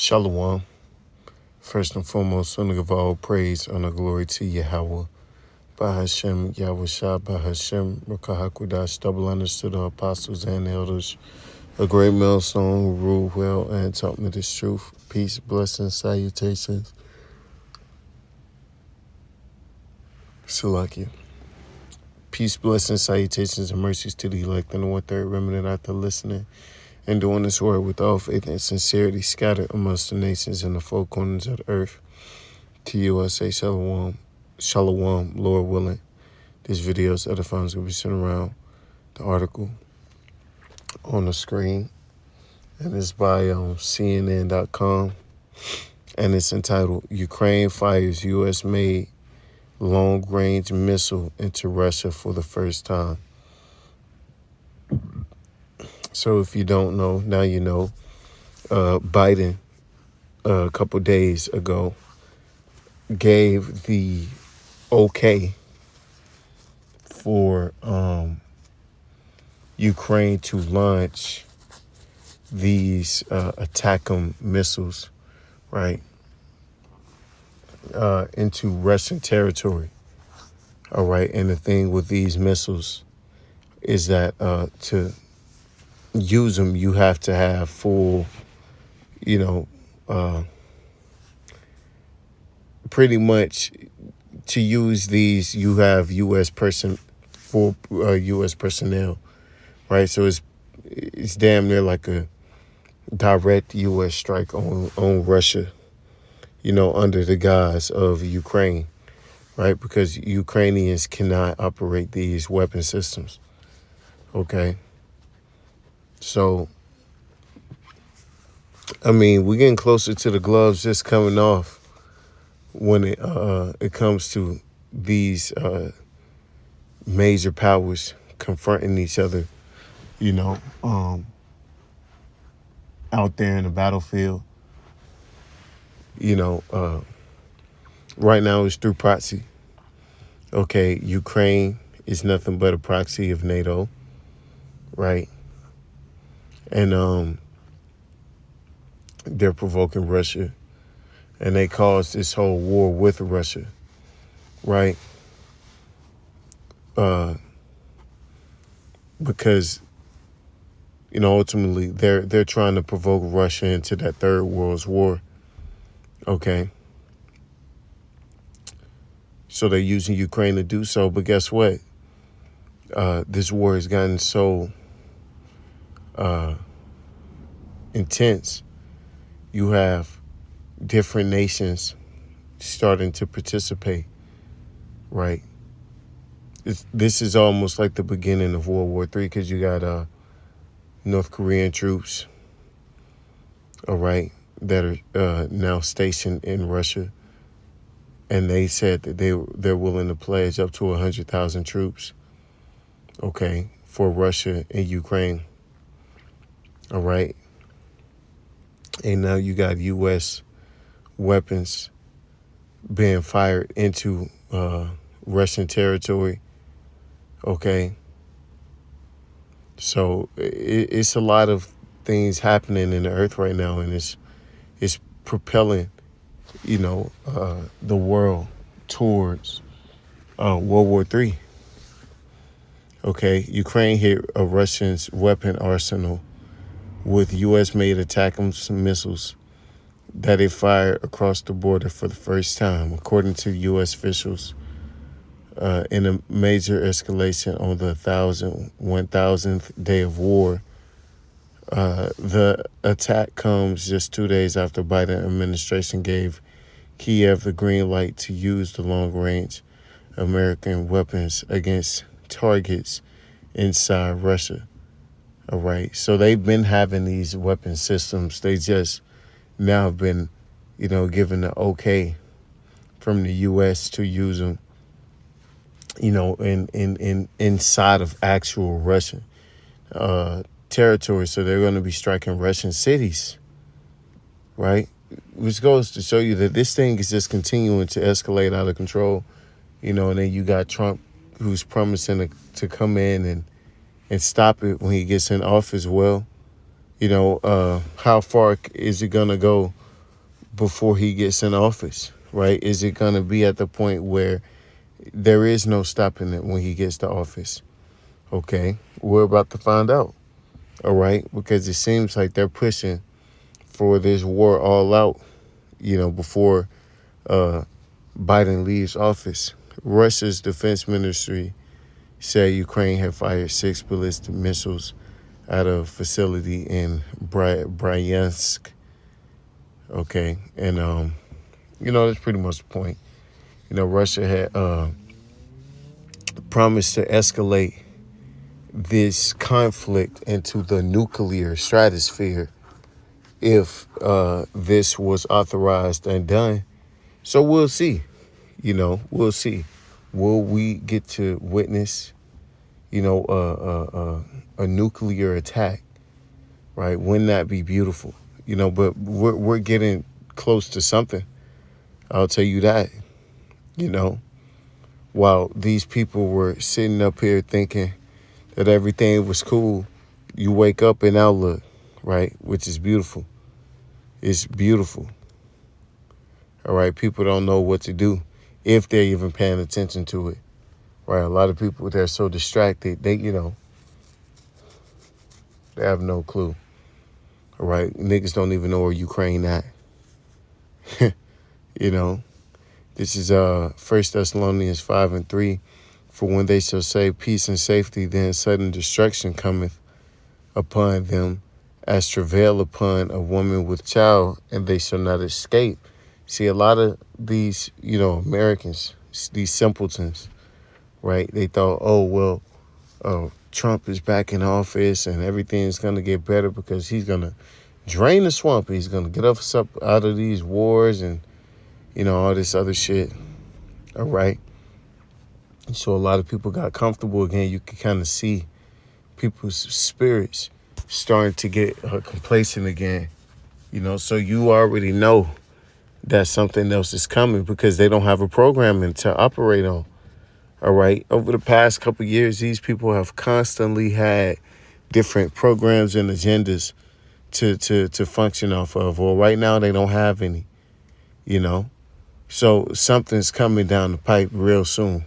Shalom. First and foremost, I want to give all praise, honor, glory to Yahweh. Bahashem, Yahweh Shah, Bahashem, Rakahakudash, double honors to the apostles and elders. A great millstone who ruled well and taught me this truth. Peace, blessings, salutations. Salakia. Peace, blessings, salutations, and mercies to the elect and the one-third remnant after listening and doing this word with all faith and sincerity scattered amongst the nations in the four corners of the earth. To you I say shalom, shalom, Lord willing. This video's edifying is going to be sent around the article on the screen. And it's by CNN.com. And it's entitled, Ukraine Fires U.S.-Made Long-Range Missile into Russia for the First Time. So if you don't know, now you know. Biden, a couple days ago, gave the okay for Ukraine to launch these ATACMS missiles, right, into Russian territory. All right, and the thing with these missiles is that to use them, you have to have full, pretty much to use these, you have U.S. U.S. personnel, right? So it's damn near like a direct U.S. strike on Russia, under the guise of Ukraine, right? Because Ukrainians cannot operate these weapon systems, okay? So, I mean, we're getting closer to the gloves just coming off when it comes to these major powers confronting each other, out there in the battlefield. Right now it's through proxy. Okay, Ukraine is nothing but a proxy of NATO, right? And they're provoking Russia, and they caused this whole war with Russia, right? Because ultimately they're trying to provoke Russia into that third world war. Okay. So they're using Ukraine to do so, but guess what? This war has gotten so intense. You have different nations starting to participate, right? This is almost like the beginning of World War III, because you got North Korean troops, all right, that are now stationed in Russia. And they said that they're willing to pledge up to 100,000 troops, okay, for Russia and Ukraine, all right? And now you got U.S. weapons being fired into Russian territory, okay? So it's a lot of things happening in the earth right now, and it's propelling, the world towards World War III. Okay, Ukraine hit a Russian's weapon arsenal with U.S.-made ATACMS missiles that it fired across the border for the first time, according to U.S. officials. In a major escalation on the 1,000th day of war, the attack comes just 2 days after Biden administration gave Kiev the green light to use the long-range American weapons against targets inside Russia. All right. So they've been having these weapon systems. They just now have been, given the okay from the U.S. to use them, in inside of actual Russian territory. So they're going to be striking Russian cities, right? Which goes to show you that this thing is just continuing to escalate out of control, and then you got Trump, who's promising to come in and stop it when he gets in office. Well, how far is it going to go before he gets in office, right? Is it going to be at the point where there is no stopping it when he gets to office? Okay, we're about to find out, all right? Because it seems like they're pushing for this war all out, before Biden leaves office. Russia's defense ministry said Ukraine had fired 6 ballistic missiles at a facility in Bryansk. Okay, and that's pretty much the point. Russia had promised to escalate this conflict into the nuclear stratosphere if this was authorized and done. So we'll see. We'll see. Will we get to witness, a nuclear attack, right? Wouldn't that be beautiful? But we're getting close to something. I'll tell you that. While these people were sitting up here thinking that everything was cool, you wake up and outlook, right? Which is beautiful. It's beautiful. All right. People don't know what to do if they're even paying attention to it. Right. A lot of people, they're so distracted. They have no clue. All right. Niggas don't even know where Ukraine at. This is 1 Thessalonians 5:3. For when they shall say peace and safety, then sudden destruction cometh upon them as travail upon a woman with child, and they shall not escape. See, a lot of these, Americans, these simpletons, right? They thought, Trump is back in office and everything's going to get better because he's going to drain the swamp. He's going to get us up out of these wars and, all this other shit. All right. So a lot of people got comfortable again. You can kind of see people's spirits starting to get complacent again. So you already know that something else is coming because they don't have a programming to operate on. All right. Over the past couple of years, these people have constantly had different programs and agendas to function off of. Well, right now they don't have any, So something's coming down the pipe real soon.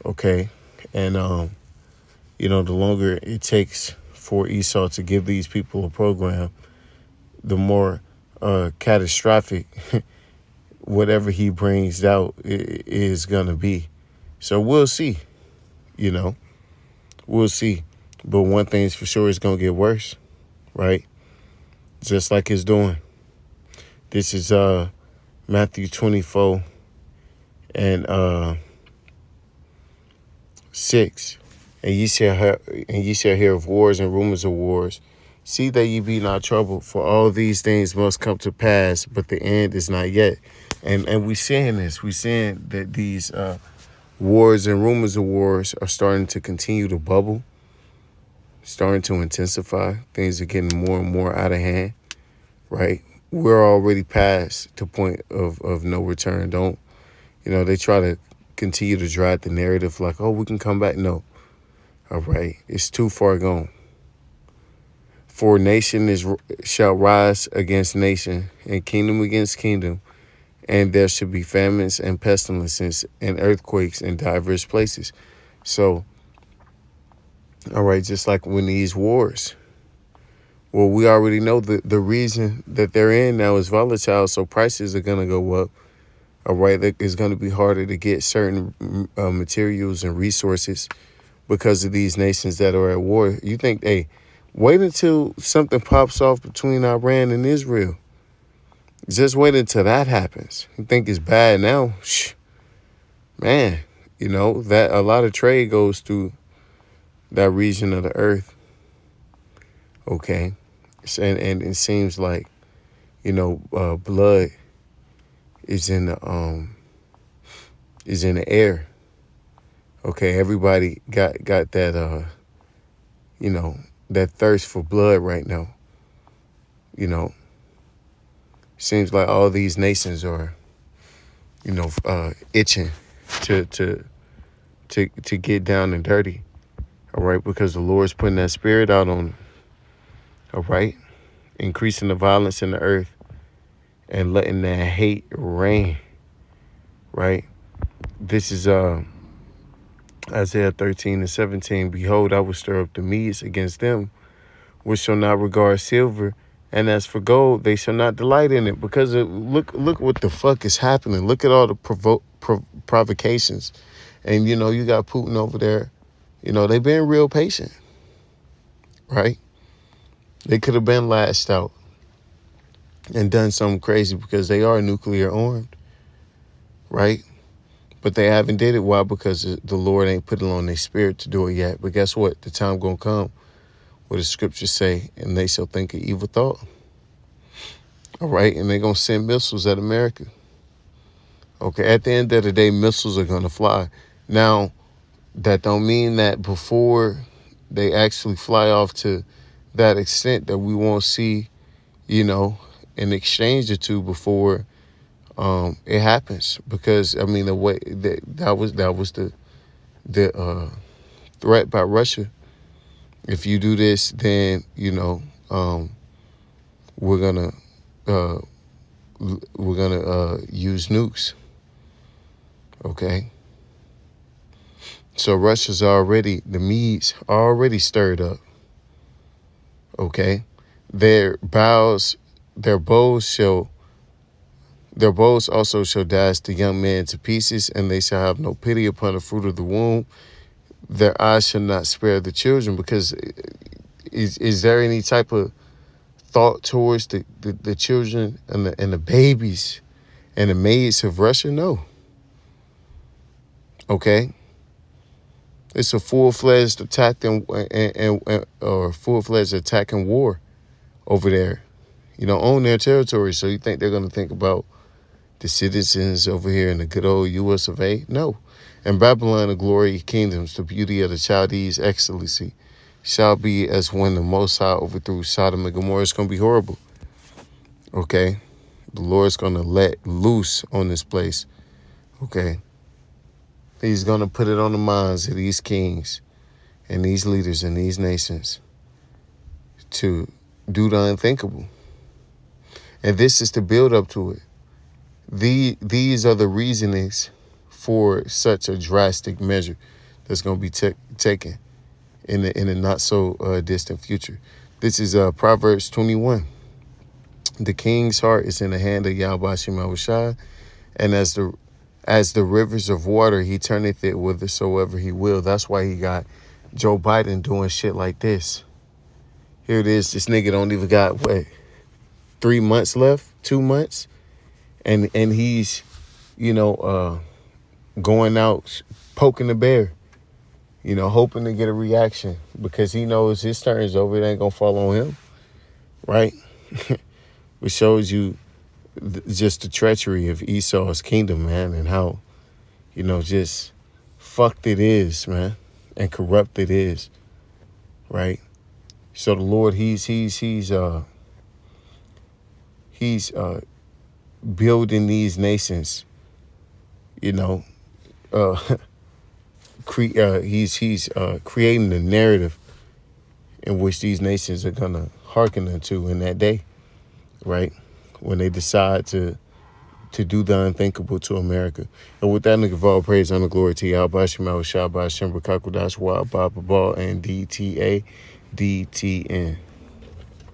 Okay. And, the longer it takes for Esau to give these people a program, the more catastrophic whatever he brings out is going to be. So we'll see, we'll see. But one thing's for sure, it's going to get worse, right? Just like it's doing. This is Matthew 24 and 6. And ye shall hear of wars and rumors of wars. See that ye be not troubled, for all these things must come to pass, but the end is not yet. And we seeing this. We seeing that these wars and rumors of wars are starting to continue to bubble, starting to intensify. Things are getting more and more out of hand, right? We're already past the point of no return. They try to continue to drive the narrative like, we can come back. No. All right. It's too far gone. For nation shall rise against nation and kingdom against kingdom. And there should be famines and pestilences and earthquakes in diverse places. So, all right, just like when these wars. Well, we already know the reason that they're in now is volatile, so prices are going to go up. All right, it's going to be harder to get certain materials and resources because of these nations that are at war. You think, wait until something pops off between Iran and Israel. Just wait until that happens. You think it's bad now? Man, that a lot of trade goes through that region of the earth. Okay. And it seems like, blood is in the air. Okay, everybody got that that thirst for blood right now. Seems like all these nations are, itching to get down and dirty. All right, because the Lord's putting that spirit out on them. All right, increasing the violence in the earth. and letting that hate reign, right? This is Isaiah 13:17. Behold, I will stir up the Medes against them, which shall not regard silver, and as for gold, they shall not delight in it. Because look what the fuck is happening. Look at all the provocations. And, you got Putin over there. They've been real patient, right? They could have been lashed out and done something crazy because they are nuclear armed, right? But they haven't did it. Why? Because the Lord ain't put it on their spirit to do it yet. But guess what? The time gonna come where the scriptures say, and they shall think an evil thought. All right? And they're gonna send missiles at America. Okay, at the end of the day, missiles are gonna fly. Now, that don't mean that before they actually fly off to that extent that we won't see, an exchange or two before it happens. Because the way that was the threat by Russia. If you do this, then we're gonna use nukes. Okay. So the Medes are already stirred up. Okay. Their bows also shall dash the young men to pieces, and they shall have no pity upon the fruit of the womb. Their eyes shall not spare the children. Because is there any type of thought towards the children and the babies and the maids of Russia? No. Okay. It's a full-fledged attack or full-fledged attack and war over there, on their territory. So you think they're going to think about the citizens over here in the good old U.S. of A? No. And Babylon, the glory of kingdoms, the beauty of the Chaldees' excellency, shall be as when the Most High overthrew Sodom and Gomorrah. It's going to be horrible. Okay? The Lord's going to let loose on this place. Okay? He's going to put it on the minds of these kings and these leaders and these nations to do the unthinkable. And this is to build up to it. These are the reasonings for such a drastic measure that's going to be taken in a not so distant future. This is Proverbs 21. The king's heart is in the hand of Yahweh Shai, and as the rivers of water, he turneth it whithersoever he will. That's why he got Joe Biden doing shit like this. Here it is. This nigga don't even got 3 months left, 2 months, and he's going out poking the bear, hoping to get a reaction because he knows his turn is over. It ain't gonna fall on him, right? Which shows you just the treachery of Esau's kingdom, man, and how, just fucked it is, man, and corrupt it is, right? So the Lord, he's building these nations, he's creating the narrative in which these nations are gonna hearken unto in that day, right? When they decide to do the unthinkable to America. And with that, nigga, of all praise, honor, glory to Yahweh, Shema, Shabbat, Shem, Bakakudash, Wa, Ba, Ba, and DTA, DTN.